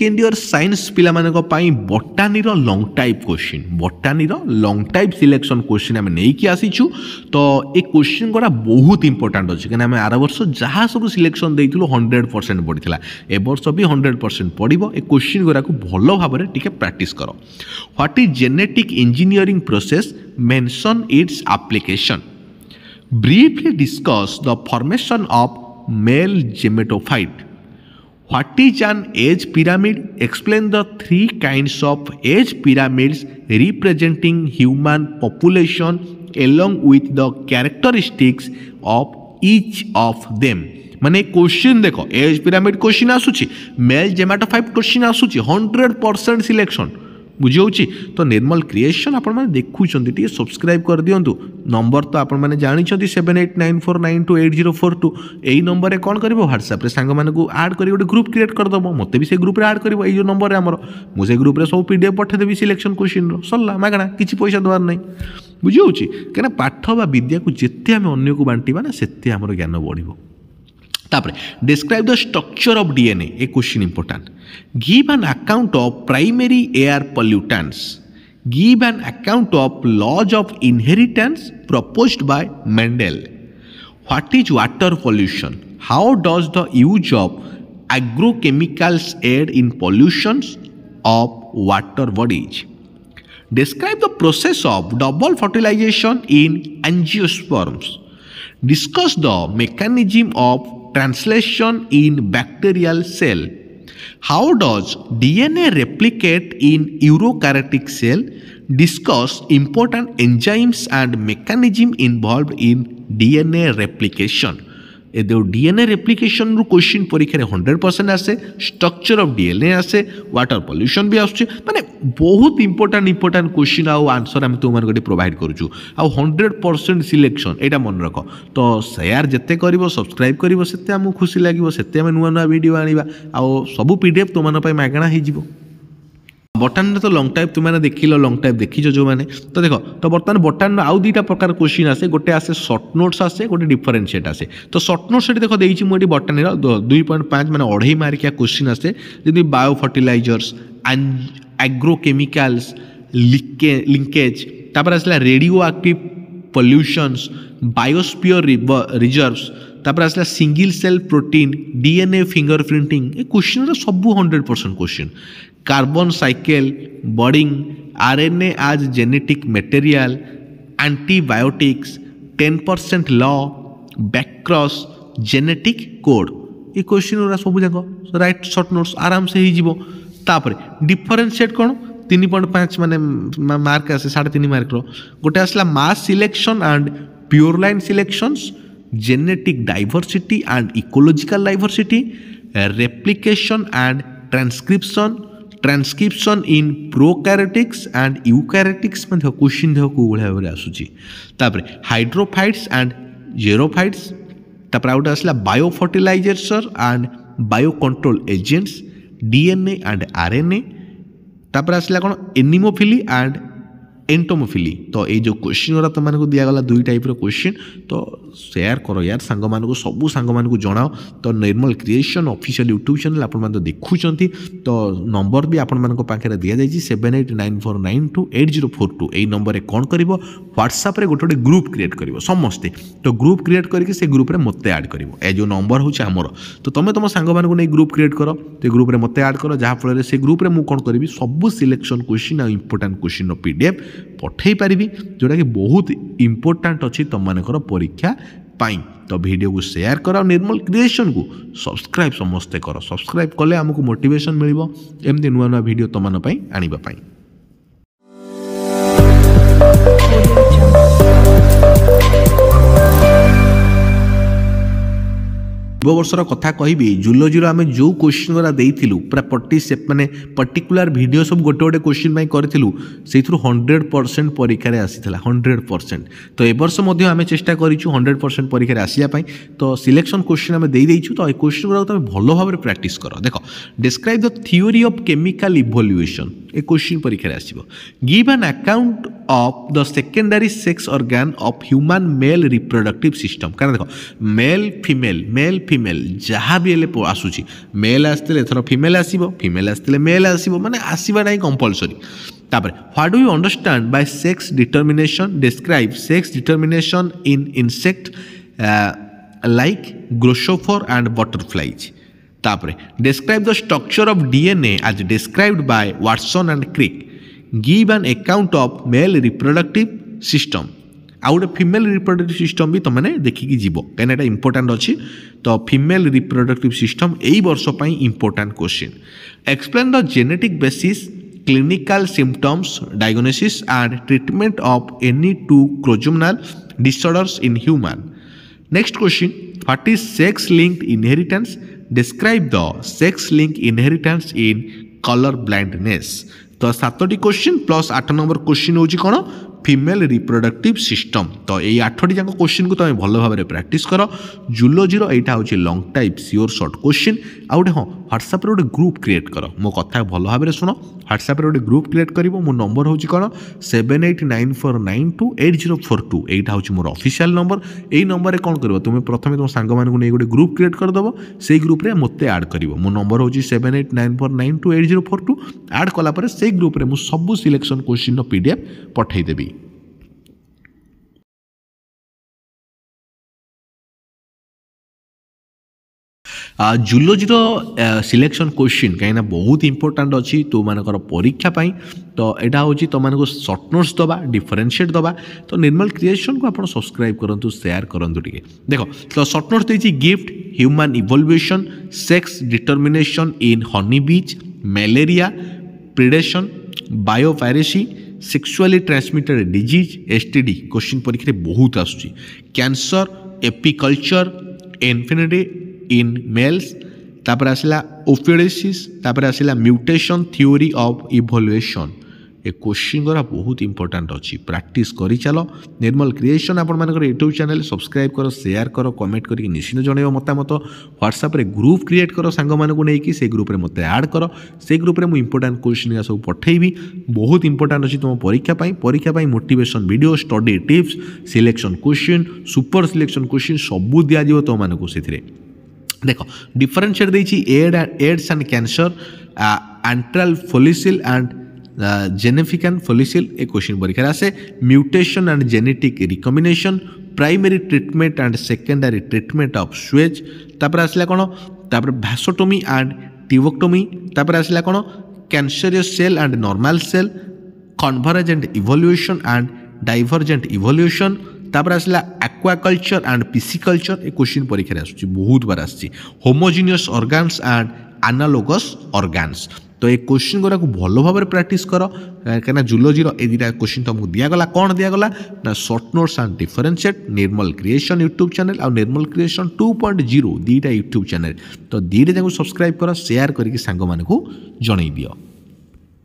Second year science पिला बटानी lung type question बटानी lung type selection question आम नहीं आसीचु तो ये क्वेश्चन गुड़ा बहुत इंपोर्टाट अच्छे कहीं आर वर्ष जहाँ सब सिलेक्शन देइथिलु 100% पड़ता ए वर्ष भी 100% पड़ो ए क्वेश्चन गुड़ा भल भाव में टिके प्रैक्टिस कर what is genetic engineering process mention its application briefly discuss the formation of male gametophyte What is an age pyramid? Explain the three kinds of age pyramids representing human population along with the characteristics of each of them. माने question देखो age pyramid question आसुची mail जेमेटोफाइट question आसुची 100% selection बुझे तो निर्मल creation आपण मैंने देखुं subscribe कर दिंतु number तो आपण मैंने जानते 7894928042 यही नंबर कौन कर व्हाट्सएप सांग मानू आड कर गोटे ग्रुप क्रिएट करदेव मत भी से ग्रुप आड कर जो नंबर आमर मुझे ग्रुप रे सब पीडीएफ पठेदेवी सिलेक्शन क्वेश्चन सरला मागणा किसी पैसा देवार नहीं बुझे कहीं पाठ बा विद्या को जिते आम अन्य को बांटा ना से आम ज्ञान बढ़ तापर describe the structure of DNA a question important give an account of primary air pollutants give an account of laws of inheritance proposed by Mendel what is water pollution how does the use of agrochemicals aid in pollutions of water bodies describe the process of double fertilization in angiosperms discuss the mechanism of translation in bacterial cell how does DNA replicate in eukaryotic cell discuss important enzymes and mechanism involved in DNA replication ए दो DNA replication रू question परीक्षा 100% आसे structure of DNA आसे water pollution भी आसुचे माने बहुत important question आउ answer आम तुम मानक प्रोवाइड करूछु आ 100% सिलेक्शन एटा मन रख तो शेयर जते करिवो सब्सक्राइब करिवो सेते आम खुशी लागिवो सेते आम नुआ नुआ वीडियो आनिबा आ सब पीडीएफ तुम मानक मागणा हे जिवो बटान तो लंग टाइप तुम देख लंग टाइप देखीच जो मैंने तो देख तो बर्तमान बटान आउ दुईटा प्रकार क्वेश्चन आसे गोटे आसे सर्ट नोट्स आसे गोटे डिफरेंशिएट आसे तो सर्ट नोट्स देख देती मुझे बटानी 2.5 माने 2.5 मार्किया क्वेश्चन आसे जमी बायो फर्टिलाइजर्स एग्रोकेमिकल्स लिंकेज तापर आसला radioactive pollutions biosphere reserves तापर आसला single cell protein DNA fingerprinting ए क्वेश्चन सब 100% क्वेश्चन कार्बन साइकिल बॉडिंग आरएनए आज genetic material antibiotics 10% law backcross genetic code ये क्वेश्चन सब जाक राइट सर्ट नोट्स आराम से हो तापर डिफरेंशिएट कौन 3.5 माने मार्क आसे 3.5 मार्क गोटे आसला mass selection and pure line selections genetic diversity and ecological diversity replication and transcription in prokaryotics and eukaryotics question देख को भाव में आसूची तापर हाइड्रोफाइट्स एंड जेरोफाइट्स तापर आउट आसला biofertilisers and biocontrol agents DNA and RNA तापर आसला कौन एनिमोफिली एंड एंटोमोफिली तो ये जो क्वेश्चन गुरा तुम मानक दिगला दुई टाइप क्वेश्चन तो शेयर करो यार सांग मानक सबू सांग मानक जनाओ तो निर्मल क्रिएशन ऑफिशियल यूट्यूब चैनल आपण माने देखुं तो नंबर भी आपण मानक पाखे दि जाए 7894928042 यही नंबर में कौन कर व्हाट्सएप रे गोटे ग्रुप क्रिएट कर समस्ते तो ग्रुप क्रिएट करके से ग्रुप रे मते ऐड कर ए जो नंबर हूँ आमर तो तुम तुम सांग मानक नहीं ग्रुप क्रिएट कर तो ग्रुप रे मते ऐड कर जहाँफल से ग्रुप रे मु कौन करी सब सिलेक्शन क्वेश्चन आ इंपोर्टेंट क्वेश्चन पीडीएफ पठे पारि जोटा कि बहुत इंपोर्टेंट अच्छी तुम मानकर परीक्षा पाई तो वीडियो को शेयर कर निर्मल क्रिएशन को सब्सक्राइब समस्ते कर सब्सक्राइब कले आमको मोटिवेशन मिल एमती नुआ नुआ वीडियो तुम आने वर्षर कथा कहि जुलोजीर आम जो क्वेश्चन गुरा देइथिलु पूरा माने पर्टिकुलर वीडियो सब गोटे गोटे क्वेश्चन करूँ से 100% परीक्षा आसीला 100% तो ए वर्ष आम चेष्टा करूँ 100% परीक्षा आसापी तो सिलेक्शन क्वेश्चन आम देदेचु तो ये क्वेश्चन गुरा तुम भल भाव में प्रैक्टिस कर देख describe the theory of chemical evolution ए क्वेश्चन परीक्षा आसो give an account of the secondary sex organ of human male reproductive system कारण देख मेल ଫିମେଲ୍ ଯାହା ବି ହେଲେ ଆସୁଛି ମେଲ୍ ଆସିଥିଲେ ଏଥର ଫିମେଲ୍ ଆସିବ ଫିମେଲ୍ ଆସିଥିଲେ ମେଲ୍ ଆସିବ ମାନେ ଆସିବାଟା ହିଁ କମ୍ପଲସରି। ତାପରେ what do you understand by sex determination describe sex determination in insect like grasshopper and butterflies. ତାପରେ describe the structure of DNA as described by Watson and Crick. Give an account of male reproductive system आउ गोटे female reproductive system भी तुमने देखिकी जीव कहीं important अच्छी तो female reproductive system यही वर्ष important question. Explain the genetic basis clinical symptoms diagnosis and treatment of any two chromosomal disorders in human. Next question what is sex linked inheritance describe the sex link inheritance in colour blindness. तो 7टी question plus 8 number question हूँ कौन female reproductive system. तो ये 8टी जाक question को तुम भल भाव में प्रैक्टिस कर जुलोजीर यहाँ हूँ लंग टाइप सियोर सर्ट क्वेश्चन आ गए हाँ ह्वाट्सआप गोटे ग्रुप क्रिएट कर मो कथा भल भाव में शुण ह्वाट्सआप गोटे ग्रुप क्रिएट कर मो नंबर हूँ कौन 7894928042 यहाँ हूँ मोर ऑफिशियल नंबर यही नंबर कौन कर तुम प्रथम तुम सांग मानक नहीं गोटे ग्रुप क्रिएट करदेव से ग्रुप में मत आड कर मो नंबर हूँ 7894928042 आड कलापर से ग्रुप में मुझे सब सिलेक्शन क्वेश्चन PDF पठेदेवी। जुलोजीर सिलेक्शन क्वेश्चन कहीं बहुत इंपोर्टाट अच्छी तो मानकर परीक्षा तो यहाँ हूँ तुम सर्ट नोट्स दबा डिफरेनसीएट दबा तो निर्मल क्रिएशन को आप सब्सक्राइब करूँ शेयर करूँ टे देख तो सर्ट नोट्स देती गिफ्ट human evolution sex determination in honey bee malaria predation biopiracy sexually transmitted disease STD question परीक्षा बहुत आसूँ cancer apiculture infertility in males तापर आसला ओफियोडेसिस तापर आसला म्यूटेशन थ्योरी ऑफ इवोल्यूशन ए क्वेश्चन गुरा बहुत इंपोर्टेंट अच्छी प्रैक्टिस करी चलो निर्मल क्रिएशन आपण मानकर यूट्यूब चैनल सब्सक्राइब करो शेयर करो कमेंट करके निश्चित जनइब मतामत व्हाट्सएप रे ग्रुप क्रिएट करो सांग मानक नहीं से ग्रुप रे मत ऐड करो से ग्रुप रे मु इंपोर्टेंट क्वेश्चन सब पठेबी बहुत इंपोर्टेंट अच्छी तुम परीक्षा motivation video study tips selection question super selection question सबू दिज्व तुम मानक से देख डिफरेंशिएट देती AIDS and cancer antral follicle and जेनेफिकन फोलिसिल ए क्वेश्चन परीक्षा आसे mutation and genetic recombination primary treatment and secondary treatment of sewage तापर आसला कौन तापर भासोटोमी एंड टिवोक्टोमी तापर आसला कौन cancerous cell and normal cell convergent evolution and divergent evolution तापर आसला aquaculture and pisciculture a question परीक्षा आसूँ बहुत बार आसी homogeneous organs and analogous organs तो ये क्वेश्चन गुरा भल भाव में प्रैक्टिस कर कहीं जुलोजीर ए दुटा क्वेश्चन तुमको दिगला कौन दिगला ना shirt notes and differentiate Nirmal creation YouTube channel और निर्मल क्रिएशन 2.0 दुटा यूट्यूब चैनल तो दुटा सब्सक्राइब कर शेयर करके सांग मानक जन दियो।